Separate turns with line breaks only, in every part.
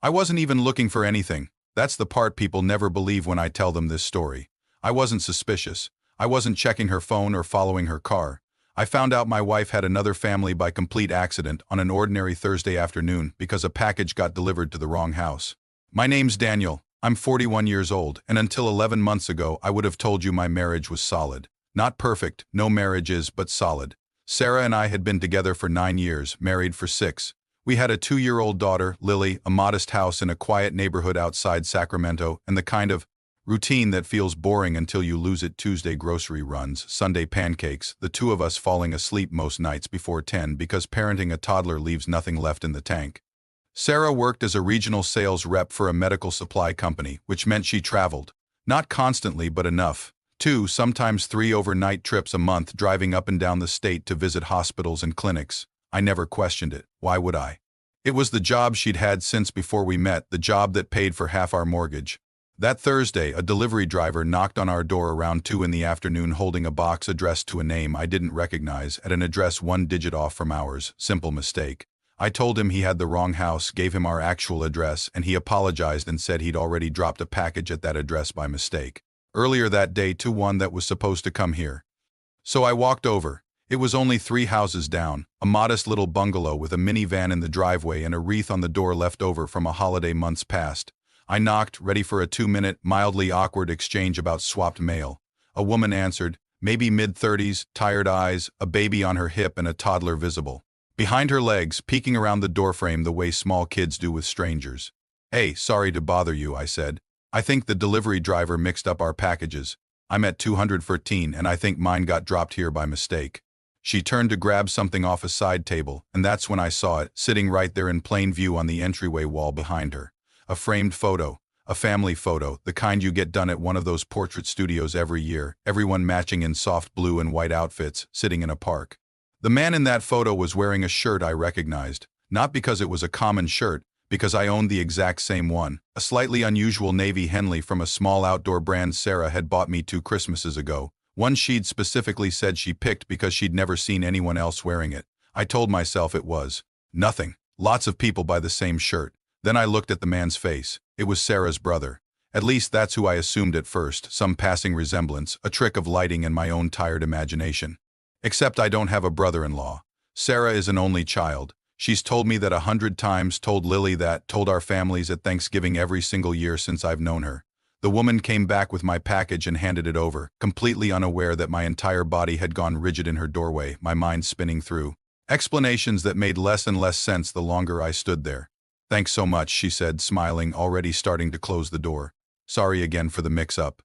I wasn't even looking for anything. That's the part people never believe when I tell them this story. I wasn't suspicious. I wasn't checking her phone or following her car. I found out my wife had another family by complete accident on an ordinary Thursday afternoon because a package got delivered to the wrong house. My name's Daniel. I'm 41 years old, and until 11 months ago, I would have told you my marriage was solid. Not perfect, no marriage is, but solid. Sarah and I had been together for 9 years, married for 6. We had a 2-year-old daughter, Lily, a modest house in a quiet neighborhood outside Sacramento, and the kind of routine that feels boring until you lose it. Tuesday grocery runs, Sunday pancakes, the two of us falling asleep most nights before 10 because parenting a toddler leaves nothing left in the tank. Sarah worked as a regional sales rep for a medical supply company, which meant she traveled. Not constantly, but enough. 2, sometimes 3 overnight trips a month driving up and down the state to visit hospitals and clinics. I never questioned it. Why would I? It was the job she'd had since before we met, the job that paid for half our mortgage. That Thursday, a delivery driver knocked on our door around 2 in the afternoon holding a box addressed to a name I didn't recognize at an address 1 digit off from ours. Simple mistake. I told him he had the wrong house, gave him our actual address, and he apologized and said he'd already dropped a package at that address by mistake. Earlier that day to one that was supposed to come here. So I walked over. It was only 3 houses down, a modest little bungalow with a minivan in the driveway and a wreath on the door left over from a holiday months past. I knocked, ready for a 2-minute, mildly awkward exchange about swapped mail. A woman answered, maybe mid-30s, tired eyes, a baby on her hip and a toddler visible behind her legs, peeking around the doorframe the way small kids do with strangers. Hey, sorry to bother you, I said. I think the delivery driver mixed up our packages. I'm at 213 and I think mine got dropped here by mistake. She turned to grab something off a side table, and that's when I saw it, sitting right there in plain view on the entryway wall behind her. A framed photo, a family photo, the kind you get done at one of those portrait studios every year, everyone matching in soft blue and white outfits, sitting in a park. The man in that photo was wearing a shirt I recognized, not because it was a common shirt, because I owned the exact same one, a slightly unusual navy Henley from a small outdoor brand Sarah had bought me 2 Christmases ago. One she'd specifically said she picked because she'd never seen anyone else wearing it. I told myself it was nothing. Lots of people buy the same shirt. Then I looked at the man's face. It was Sarah's brother. At least that's who I assumed at first, some passing resemblance, a trick of lighting and my own tired imagination. Except I don't have a brother-in-law. Sarah is an only child. She's told me that 100 times, told Lily that, told our families at Thanksgiving every single year since I've known her. The woman came back with my package and handed it over, completely unaware that my entire body had gone rigid in her doorway, my mind spinning through explanations that made less and less sense the longer I stood there. Thanks so much, she said, smiling, already starting to close the door. Sorry again for the mix-up.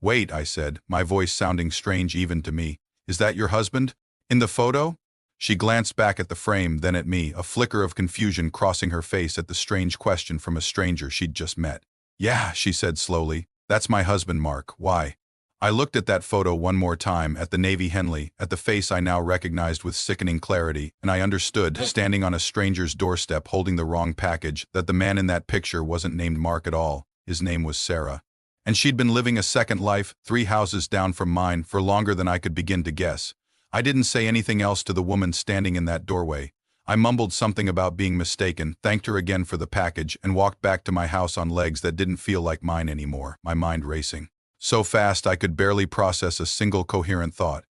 Wait, I said, my voice sounding strange even to me. Is that your husband? In the photo? She glanced back at the frame, then at me, a flicker of confusion crossing her face at the strange question from a stranger she'd just met. Yeah, she said slowly. That's my husband, Mark. Why? I looked at that photo one more time, at the navy Henley, at the face I now recognized with sickening clarity, and I understood, standing on a stranger's doorstep holding the wrong package, that the man in that picture wasn't named Mark at all. His name was Sarah. And she'd been living a second life, 3 houses down from mine, for longer than I could begin to guess. I didn't say anything else to the woman standing in that doorway. I mumbled something about being mistaken, thanked her again for the package, and walked back to my house on legs that didn't feel like mine anymore, my mind racing. So fast I could barely process a single coherent thought.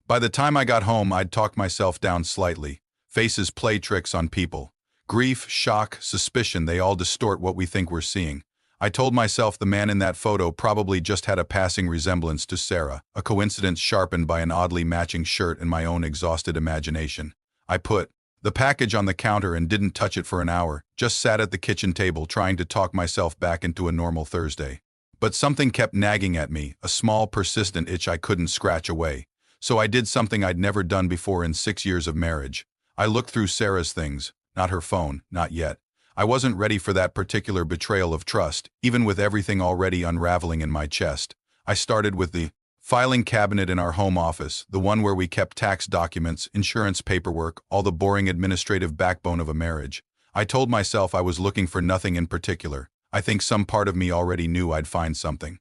By the time I got home, I'd talked myself down slightly. Faces play tricks on people. Grief, shock, suspicion, they all distort what we think we're seeing. I told myself the man in that photo probably just had a passing resemblance to Sarah, a coincidence sharpened by an oddly matching shirt and my own exhausted imagination. I put the package on the counter and didn't touch it for an hour, just sat at the kitchen table trying to talk myself back into a normal Thursday. But something kept nagging at me, a small, persistent itch I couldn't scratch away. So I did something I'd never done before in 6 years of marriage. I looked through Sarah's things, not her phone, not yet. I wasn't ready for that particular betrayal of trust, even with everything already unraveling in my chest. I started with the filing cabinet in our home office, the one where we kept tax documents, insurance paperwork, all the boring administrative backbone of a marriage. I told myself I was looking for nothing in particular. I think some part of me already knew I'd find something.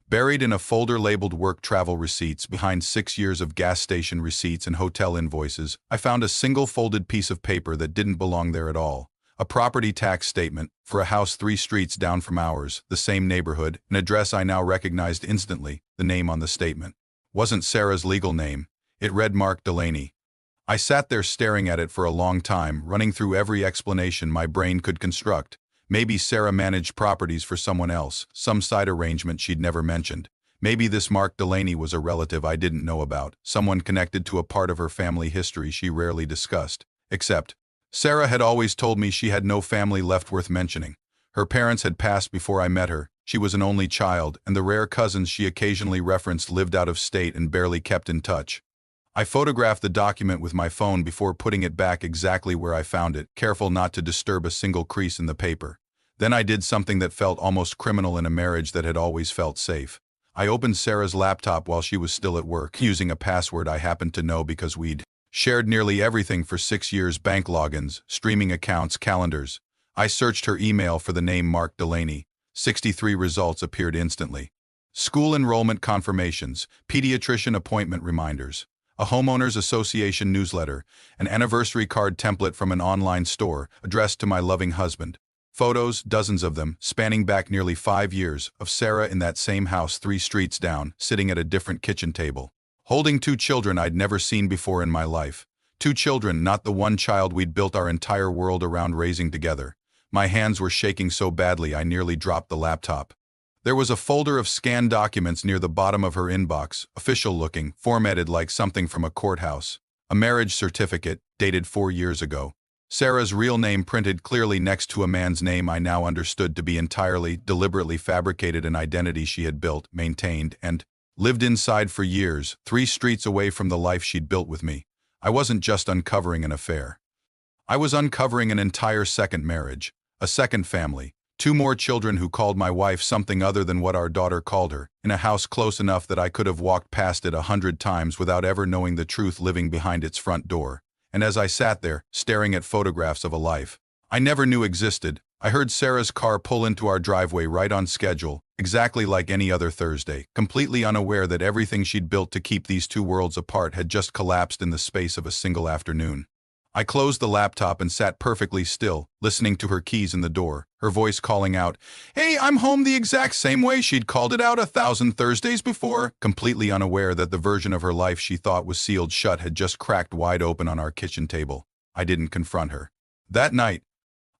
Buried in a folder labeled work travel receipts behind 6 years of gas station receipts and hotel invoices, I found a single folded piece of paper that didn't belong there at all. A property tax statement for a house 3 streets down from ours, the same neighborhood, an address I now recognized instantly. The name on the statement wasn't Sarah's legal name. It read Mark Delaney. I sat there staring at it for a long time, running through every explanation my brain could construct. Maybe Sarah managed properties for someone else, some side arrangement she'd never mentioned. Maybe this Mark Delaney was a relative I didn't know about, someone connected to a part of her family history she rarely discussed. Except, Sarah had always told me she had no family left worth mentioning. Her parents had passed before I met her, she was an only child, and the rare cousins she occasionally referenced lived out of state and barely kept in touch. I photographed the document with my phone before putting it back exactly where I found it, careful not to disturb a single crease in the paper. Then I did something that felt almost criminal in a marriage that had always felt safe. I opened Sarah's laptop while she was still at work, using a password I happened to know because we'd shared nearly everything for 6 years: bank logins, streaming accounts, calendars. I searched her email for the name Mark Delaney. 63 results appeared instantly. School enrollment confirmations, pediatrician appointment reminders, a homeowners association newsletter, an anniversary card template from an online store addressed to my loving husband. Photos, dozens of them, spanning back nearly 5 years, of Sarah in that same house 3 streets down, sitting at a different kitchen table, holding 2 children I'd never seen before in my life. 2 children, not the one child we'd built our entire world around raising together. My hands were shaking so badly I nearly dropped the laptop. There was a folder of scanned documents near the bottom of her inbox, official-looking, formatted like something from a courthouse. A marriage certificate, dated 4 years ago. Sarah's real name printed clearly next to a man's name I now understood to be entirely, deliberately fabricated, an identity she had built, maintained, and lived inside for years, 3 streets away from the life she'd built with me. I wasn't just uncovering an affair. I was uncovering an entire second marriage, a second family, 2 more children who called my wife something other than what our daughter called her, in a house close enough that I could have walked past it 100 times without ever knowing the truth living behind its front door. And as I sat there, staring at photographs of a life I never knew existed, I heard Sarah's car pull into our driveway right on schedule, exactly like any other Thursday, completely unaware that everything she'd built to keep these 2 worlds apart had just collapsed in the space of a single afternoon. I closed the laptop and sat perfectly still, listening to her keys in the door, her voice calling out, "Hey, I'm home," the exact same way she'd called it out 1,000 Thursdays before, completely unaware that the version of her life she thought was sealed shut had just cracked wide open on our kitchen table. I didn't confront her. That night,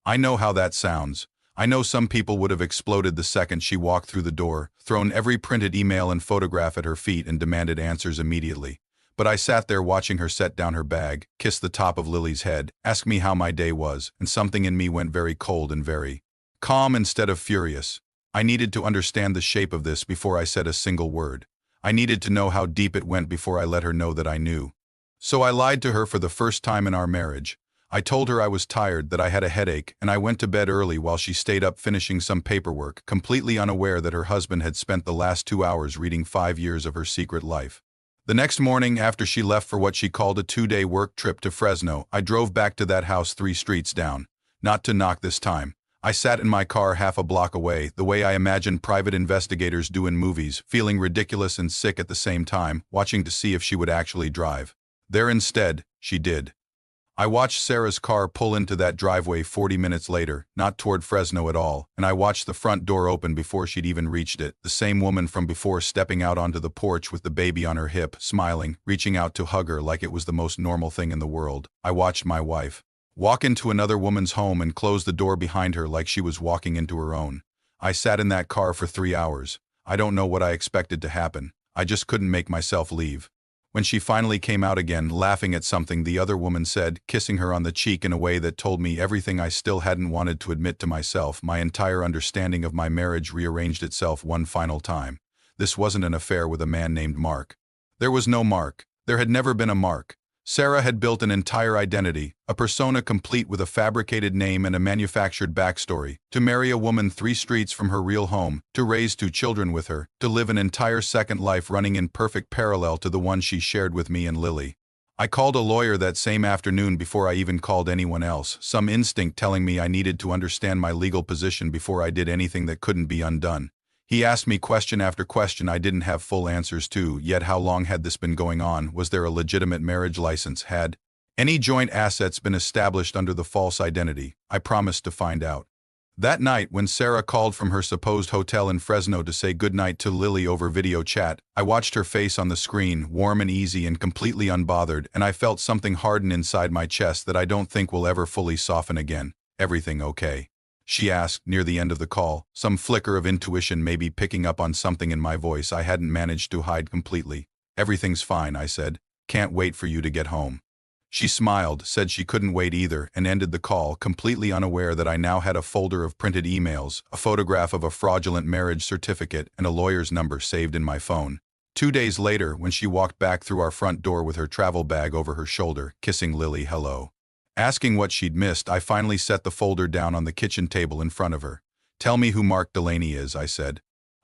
I know how that sounds. I know some people would have exploded the second she walked through the door, thrown every printed email and photograph at her feet and demanded answers immediately. But I sat there watching her set down her bag, kiss the top of Lily's head, ask me how my day was, and something in me went very cold and very calm instead of furious. I needed to understand the shape of this before I said a single word. I needed to know how deep it went before I let her know that I knew. So I lied to her for the first time in our marriage. I told her I was tired, that I had a headache, and I went to bed early while she stayed up finishing some paperwork, completely unaware that her husband had spent the last 2 hours reading 5 years of her secret life. The next morning, after she left for what she called a 2-day work trip to Fresno, I drove back to that house 3 streets down. Not to knock this time. I sat in my car half a block away, the way I imagine private investigators do in movies, feeling ridiculous and sick at the same time, watching to see if she would actually drive. There instead, she did. I watched Sarah's car pull into that driveway 40 minutes later, not toward Fresno at all, and I watched the front door open before she'd even reached it, the same woman from before stepping out onto the porch with the baby on her hip, smiling, reaching out to hug her like it was the most normal thing in the world. I watched my wife walk into another woman's home and close the door behind her like she was walking into her own. I sat in that car for 3 hours. I don't know what I expected to happen. I just couldn't make myself leave. When she finally came out again, laughing at something the other woman said, kissing her on the cheek in a way that told me everything I still hadn't wanted to admit to myself, my entire understanding of my marriage rearranged itself one final time. This wasn't an affair with a man named Mark. There was no Mark. There had never been a Mark. Sarah had built an entire identity, a persona complete with a fabricated name and a manufactured backstory, to marry a woman 3 streets from her real home, to raise 2 children with her, to live an entire second life running in perfect parallel to the one she shared with me and Lily. I called a lawyer that same afternoon before I even called anyone else, some instinct telling me I needed to understand my legal position before I did anything that couldn't be undone. He asked me question after question I didn't have full answers to, yet how long had this been going on? Was there a legitimate marriage license? Had Any joint assets been established under the false identity? I promised to find out. That night, when Sarah called from her supposed hotel in Fresno to say goodnight to Lily over video chat, I watched her face on the screen, warm and easy and completely unbothered, and I felt something harden inside my chest that I don't think will ever fully soften again. "Everything okay?" she asked near the end of the call, some flicker of intuition maybe picking up on something in my voice I hadn't managed to hide completely. "Everything's fine," I said. "Can't wait for you to get home." She smiled, said she couldn't wait either, and ended the call, completely unaware that I now had a folder of printed emails, a photograph of a fraudulent marriage certificate, and a lawyer's number saved in my phone. 2 days later, when she walked back through our front door with her travel bag over her shoulder, kissing Lily hello. Asking what she'd missed, I finally set the folder down on the kitchen table in front of her. "Tell me who Mark Delaney is," I said.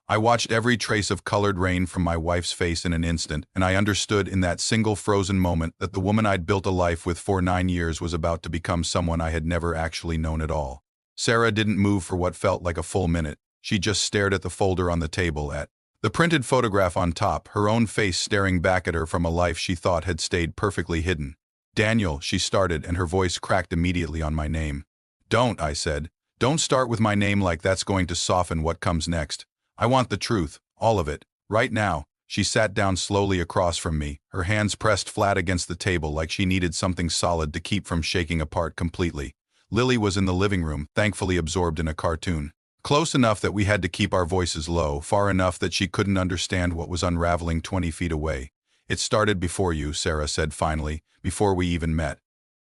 I watched every trace of colored rain from my wife's face in an instant, and I understood in that single frozen moment that the woman I'd built a life with for 9 years was about to become someone I had never actually known at all. Sarah didn't move for what felt like a full minute. She just stared at the folder on the table, at the printed photograph on top, her own face staring back at her from a life she thought had stayed perfectly hidden. "Daniel," she started, and her voice cracked immediately on my name. "Don't," I said. "Don't start with my name like that's going to soften what comes next. I want the truth, all of it, right now." She sat down slowly across from me, her hands pressed flat against the table like she needed something solid to keep from shaking apart completely. Lily was in the living room, thankfully absorbed in a cartoon. Close enough that we had to keep our voices low, far enough that she couldn't understand what was unraveling 20 feet away. "It started before you," Sarah said finally, "before we even met."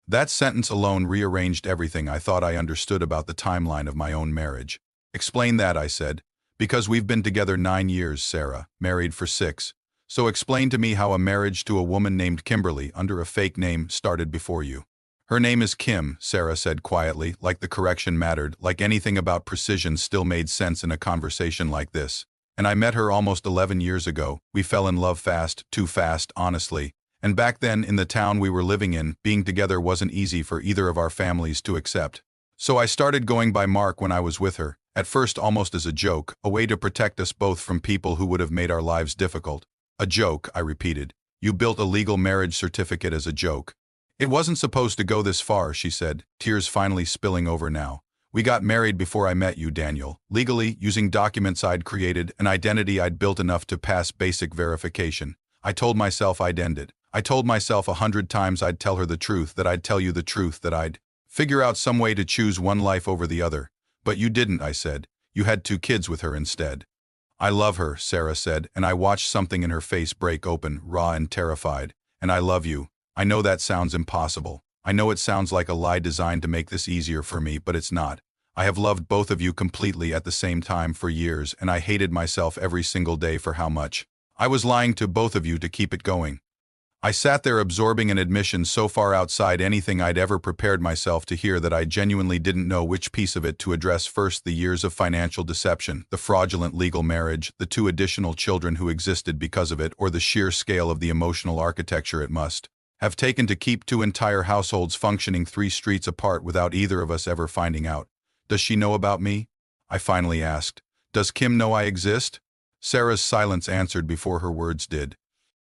That sentence alone rearranged everything I thought I understood about the timeline of my own marriage. "Explain that," I said. "Because we've been together 9 years, Sarah, married for 6. So explain to me how a marriage to a woman named Kimberly, under a fake name, started before you." "Her name is Kim," Sarah said quietly, like the correction mattered, like anything about precision still made sense in a conversation like this. "And I met her almost 11 years ago. We fell in love fast, too fast, honestly. And back then, in the town we were living in, being together wasn't easy for either of our families to accept. So I started going by Mark when I was with her, at first almost as a joke, a way to protect us both from people who would have made our lives difficult." "A joke," I repeated. "You built a legal marriage certificate as a joke." "It wasn't supposed to go this far," she said, tears finally spilling over now. "We got married before I met you, Daniel. Legally, using documents I'd created, an identity I'd built enough to pass basic verification. I told myself I'd end it. I told myself 100 times I'd tell her the truth, that I'd tell you the truth, that I'd figure out some way to choose one life over the other. But you didn't," I said. "You had 2 kids with her instead." "I love her," Sarah said, and I watched something in her face break open, raw and terrified. "And I love you. I know that sounds impossible. I know it sounds like a lie designed to make this easier for me, but it's not. I have loved both of you completely at the same time for years, and I hated myself every single day for how much I was lying to both of you to keep it going." I sat there absorbing an admission so far outside anything I'd ever prepared myself to hear that I genuinely didn't know which piece of it to address first: the years of financial deception, the fraudulent legal marriage, the 2 additional children who existed because of it, or the sheer scale of the emotional architecture it must have taken to keep 2 entire households functioning 3 streets apart without either of us ever finding out. "Does she know about me?" I finally asked. "Does Kim know I exist?" Sarah's silence answered before her words did.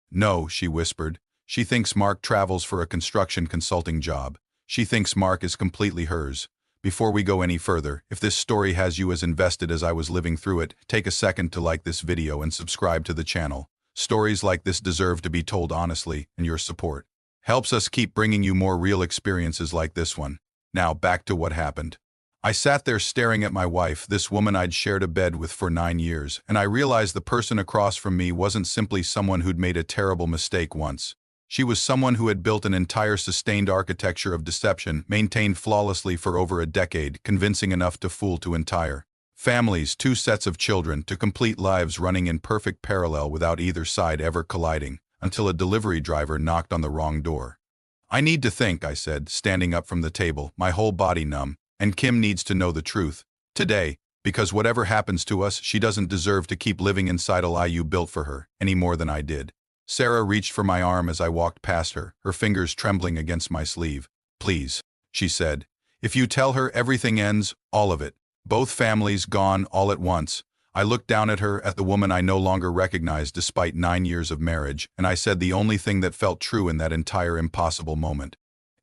"No," she whispered. "She thinks Mark travels for a construction consulting job. She thinks Mark is completely hers. Before we go any further, if this story has you as invested as I was living through it, take a second to like this video and subscribe to the channel. Stories like this deserve to be told honestly, and your support helps us keep bringing you more real experiences like this one. Now, back to what happened. I sat there staring at my wife, this woman I'd shared a bed with for 9 years, and I realized the person across from me wasn't simply someone who'd made a terrible mistake once. She was someone who had built an entire sustained architecture of deception, maintained flawlessly for over a decade, convincing enough to fool 2 entire families, 2 sets of children, to complete lives running in perfect parallel without either side ever colliding, until a delivery driver knocked on the wrong door. "I need to think," I said, standing up from the table, my whole body numb. "And Kim needs to know the truth. Today, because whatever happens to us, she doesn't deserve to keep living inside a lie you built for her, any more than I did." Sarah reached for my arm as I walked past her, her fingers trembling against my sleeve. "Please," she said. "If you tell her, everything ends, all of it. Both families gone all at once." I looked down at her, at the woman I no longer recognized despite 9 years of marriage, and I said the only thing that felt true in that entire impossible moment.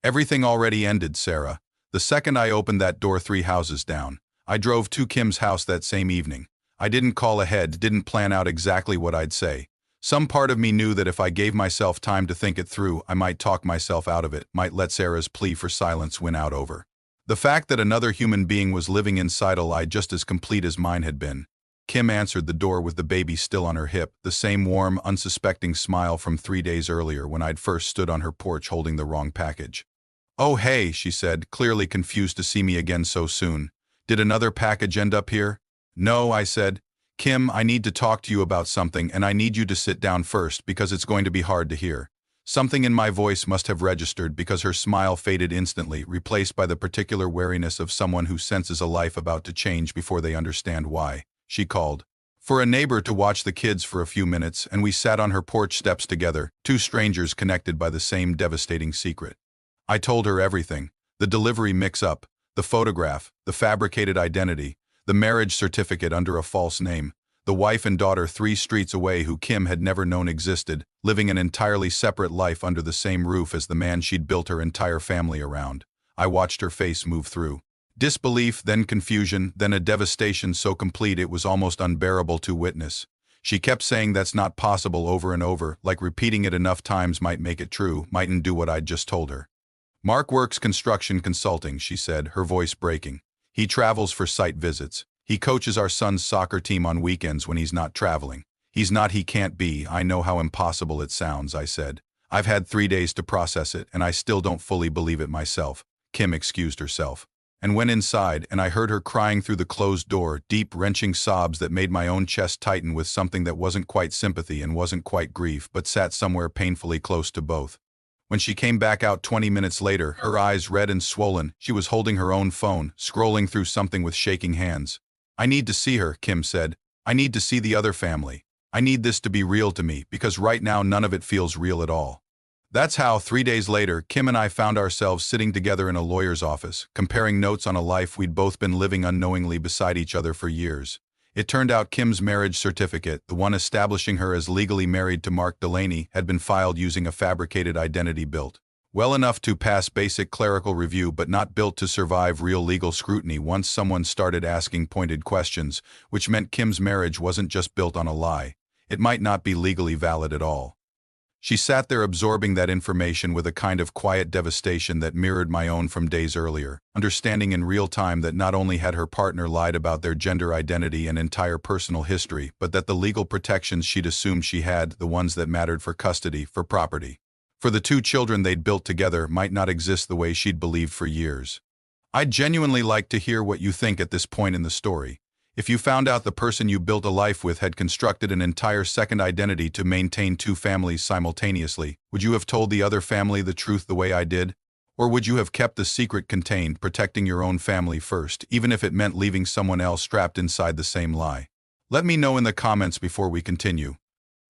Everything already ended, Sarah. The second I opened that door 3 houses down. I drove to Kim's house that same evening. I didn't call ahead, didn't plan out exactly what I'd say. Some part of me knew that if I gave myself time to think it through, I might talk myself out of it, might let Sarah's plea for silence win out over the fact that another human being was living inside a lie just as complete as mine had been. Kim answered the door with the baby still on her hip, the same warm, unsuspecting smile from 3 days earlier when I'd first stood on her porch holding the wrong package. "Oh hey," she said, clearly confused to see me again so soon. "Did another package end up here?" "No," I said. "Kim, I need to talk to you about something, and I need you to sit down first because it's going to be hard to hear." Something in my voice must have registered because her smile faded instantly, replaced by the particular wariness of someone who senses a life about to change before they understand why. She called for a neighbor to watch the kids for a few minutes, and we sat on her porch steps together, two strangers connected by the same devastating secret. I told her everything: the delivery mix-up, the photograph, the fabricated identity, the marriage certificate under a false name, the wife and daughter 3 streets away who Kim had never known existed, living an entirely separate life under the same roof as the man she'd built her entire family around. I watched her face move through disbelief, then confusion, then a devastation so complete it was almost unbearable to witness. She kept saying that's not possible over and over, like repeating it enough times might make it true, mightn't do what I'd just told her. "Mark works construction consulting," she said, her voice breaking. "He travels for site visits. He coaches our son's soccer team on weekends when he's not traveling. He's not, he can't be. I know how impossible it sounds," I said. "I've had 3 days to process it, and I still don't fully believe it myself." Kim excused herself and went inside, and I heard her crying through the closed door, deep, wrenching sobs that made my own chest tighten with something that wasn't quite sympathy and wasn't quite grief, but sat somewhere painfully close to both. When she came back out 20 minutes later, her eyes red and swollen, she was holding her own phone, scrolling through something with shaking hands. "I need to see her," Kim said. "I need to see the other family. I need this to be real to me, because right now none of it feels real at all." That's how, 3 days later, Kim and I found ourselves sitting together in a lawyer's office, comparing notes on a life we'd both been living unknowingly beside each other for years. It turned out Kim's marriage certificate, the one establishing her as legally married to Mark Delaney, had been filed using a fabricated identity built well enough to pass basic clerical review but not built to survive real legal scrutiny once someone started asking pointed questions, which meant Kim's marriage wasn't just built on a lie. It might not be legally valid at all. She sat there absorbing that information with a kind of quiet devastation that mirrored my own from days earlier, understanding in real time that not only had her partner lied about their gender identity and entire personal history, but that the legal protections she'd assumed she had, the ones that mattered for custody, for property, for the 2 children they'd built together, might not exist the way she'd believed for years. "I'd genuinely like to hear what you think at this point in the story. If you found out the person you built a life with had constructed an entire second identity to maintain 2 families simultaneously, would you have told the other family the truth the way I did? Or would you have kept the secret contained, protecting your own family first, even if it meant leaving someone else strapped inside the same lie? Let me know in the comments before we continue."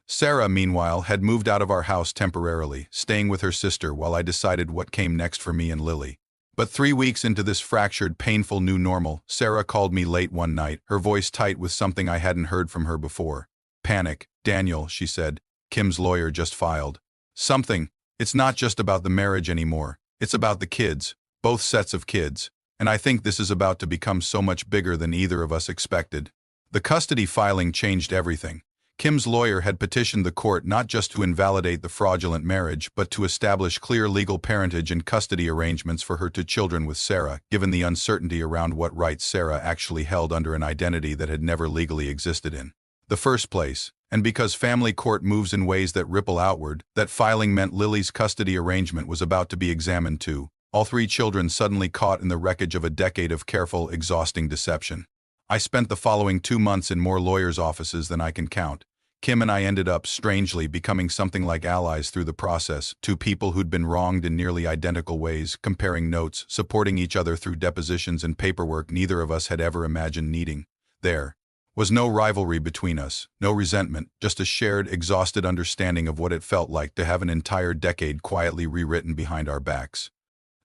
Sarah, meanwhile, had moved out of our house temporarily, staying with her sister while I decided what came next for me and Lily. But 3 weeks into this fractured, painful new normal, Sarah called me late one night, her voice tight with something I hadn't heard from her before. "Panic, Daniel," she said. "Kim's lawyer just filed something. It's not just about the marriage anymore. It's about the kids, both sets of kids. And I think this is about to become so much bigger than either of us expected." The custody filing changed everything. Kim's lawyer had petitioned the court not just to invalidate the fraudulent marriage, but to establish clear legal parentage and custody arrangements for her 2 children with Sarah, given the uncertainty around what rights Sarah actually held under an identity that had never legally existed in the first place. And because family court moves in ways that ripple outward, that filing meant Lily's custody arrangement was about to be examined too, all 3 children suddenly caught in the wreckage of a decade of careful, exhausting deception. I spent the following 2 months in more lawyers' offices than I can count. Kim and I ended up, strangely, becoming something like allies through the process, 2 people who'd been wronged in nearly identical ways, comparing notes, supporting each other through depositions and paperwork neither of us had ever imagined needing. There was no rivalry between us, no resentment, just a shared, exhausted understanding of what it felt like to have an entire decade quietly rewritten behind our backs.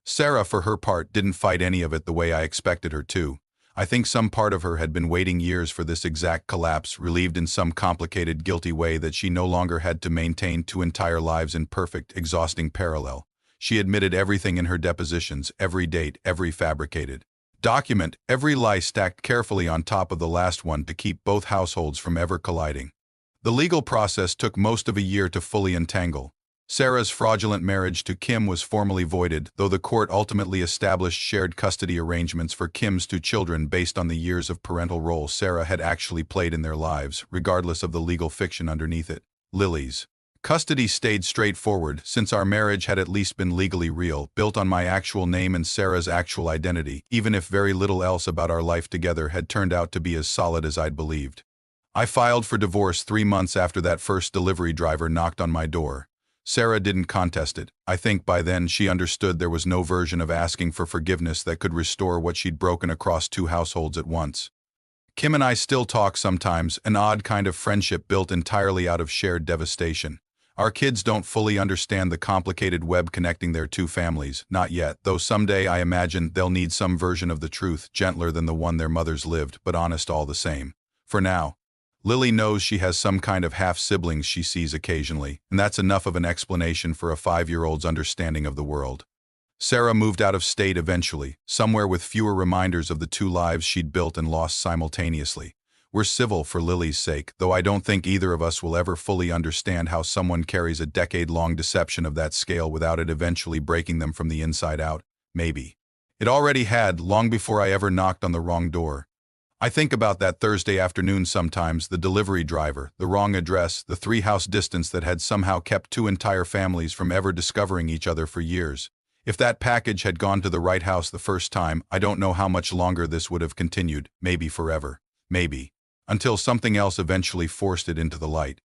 Sarah, for her part, didn't fight any of it the way I expected her to. I think some part of her had been waiting years for this exact collapse, relieved in some complicated, guilty way that she no longer had to maintain 2 entire lives in perfect, exhausting parallel. She admitted everything in her depositions, every date, every fabricated document, every lie stacked carefully on top of the last one to keep both households from ever colliding. The legal process took most of a year to fully untangle. Sarah's fraudulent marriage to Kim was formally voided, though the court ultimately established shared custody arrangements for Kim's two children based on the years of parental role Sarah had actually played in their lives, regardless of the legal fiction underneath it. Lily's custody stayed straightforward, since our marriage had at least been legally real, built on my actual name and Sarah's actual identity, even if very little else about our life together had turned out to be as solid as I'd believed. I filed for divorce 3 months after that first delivery driver knocked on my door. Sarah didn't contest it. I think by then she understood there was no version of asking for forgiveness that could restore what she'd broken across 2 households at once. Kim and I still talk sometimes, an odd kind of friendship built entirely out of shared devastation. Our kids don't fully understand the complicated web connecting their 2 families, not yet, though someday I imagine they'll need some version of the truth, gentler than the one their mothers lived, but honest all the same. For now, Lily knows she has some kind of half-siblings she sees occasionally, and that's enough of an explanation for a 5-year-old's understanding of the world. Sarah moved out of state eventually, somewhere with fewer reminders of the 2 lives she'd built and lost simultaneously. We're civil for Lily's sake, though I don't think either of us will ever fully understand how someone carries a decade-long deception of that scale without it eventually breaking them from the inside out. Maybe. It already had, long before I ever knocked on the wrong door. I think about that Thursday afternoon sometimes, the delivery driver, the wrong address, the 3-house distance that had somehow kept 2 entire families from ever discovering each other for years. If that package had gone to the right house the first time, I don't know how much longer this would have continued, maybe forever. Maybe. Until something else eventually forced it into the light.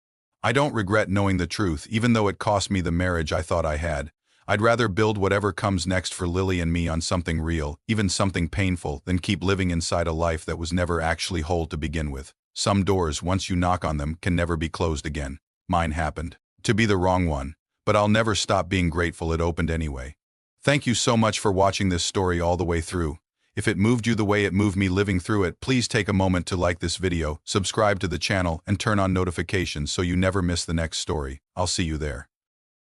I don't regret knowing the truth, even though it cost me the marriage I thought I had. I'd rather build whatever comes next for Lily and me on something real, even something painful, than keep living inside a life that was never actually whole to begin with. Some doors, once you knock on them, can never be closed again. Mine happened to be the wrong one, but I'll never stop being grateful it opened anyway. Thank you so much for watching this story all the way through. If it moved you the way it moved me living through it, please take a moment to like this video, subscribe to the channel, and turn on notifications so you never miss the next story. I'll see you there.